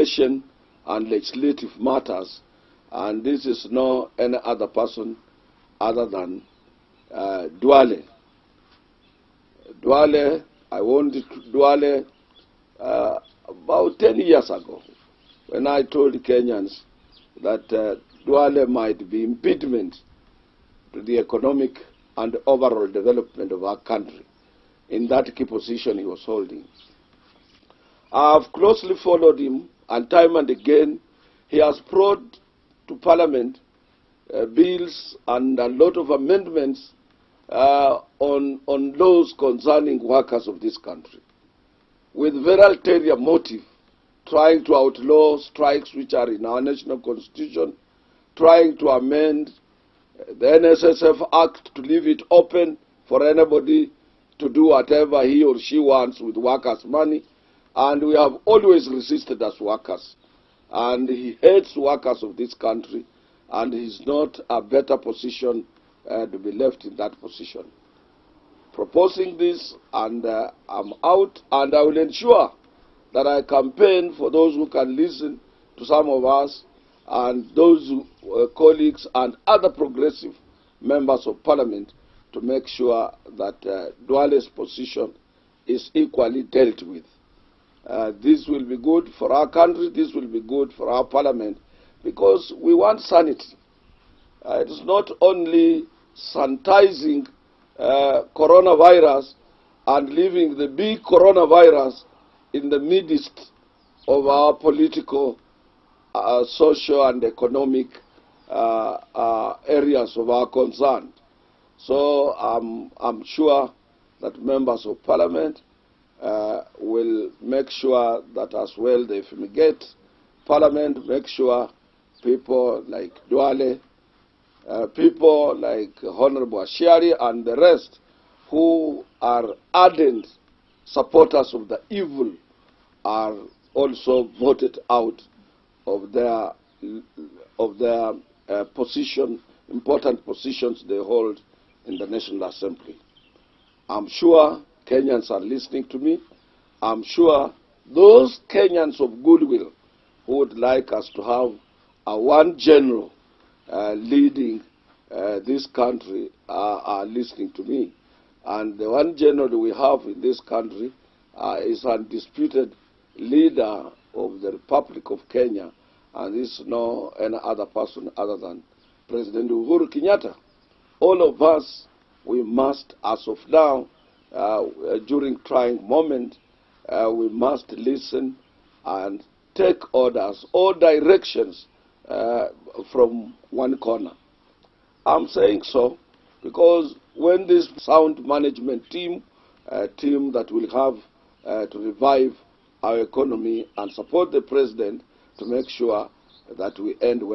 legislation and legislative matters, and this is no any other person other than Duale. Duale, I wanted Duale about 10 years ago when I told Kenyans that Duale might be impediment to the economic and overall development of our country in that key position he was holding. I have closely followed him, and time and again he has brought to Parliament bills and a lot of amendments on laws concerning workers of this country, with very ulterior motive, trying to outlaw strikes which are in our national constitution, trying to amend the NSSF Act to leave it open for anybody to do whatever he or she wants with workers' money. And we have always resisted as workers. And he hates workers of this country, and he's not a better position to be left in that position. Proposing this, and I'm out, and I will ensure that I campaign for those who can listen to some of us, and those colleagues and other progressive members of Parliament, to make sure that Duale's position is equally dealt with. This will be good for our country, this will be good for our Parliament, because we want sanity. It is not only sanitizing coronavirus and leaving the big coronavirus in the midst of our political, social and economic areas of our concern. So I'm sure that members of Parliament will make sure that as well they fumigate Parliament, make sure people like Duale, people like Honorable Ashiari and the rest who are ardent supporters of the evil are also voted out of their position, important positions they hold in the National Assembly. I'm sure Kenyans are listening to me. I'm sure those Kenyans of goodwill who would like us to have a one general leading this country are listening to me. And the one general we have in this country is undisputed leader of the Republic of Kenya, and this is no any other person other than President Uhuru Kenyatta. All of us, we must, as of now, during trying moment, we must listen and take orders or directions from one corner. I'm saying so because when this sound management team, team that will have to revive our economy and support the president to make sure that we end well.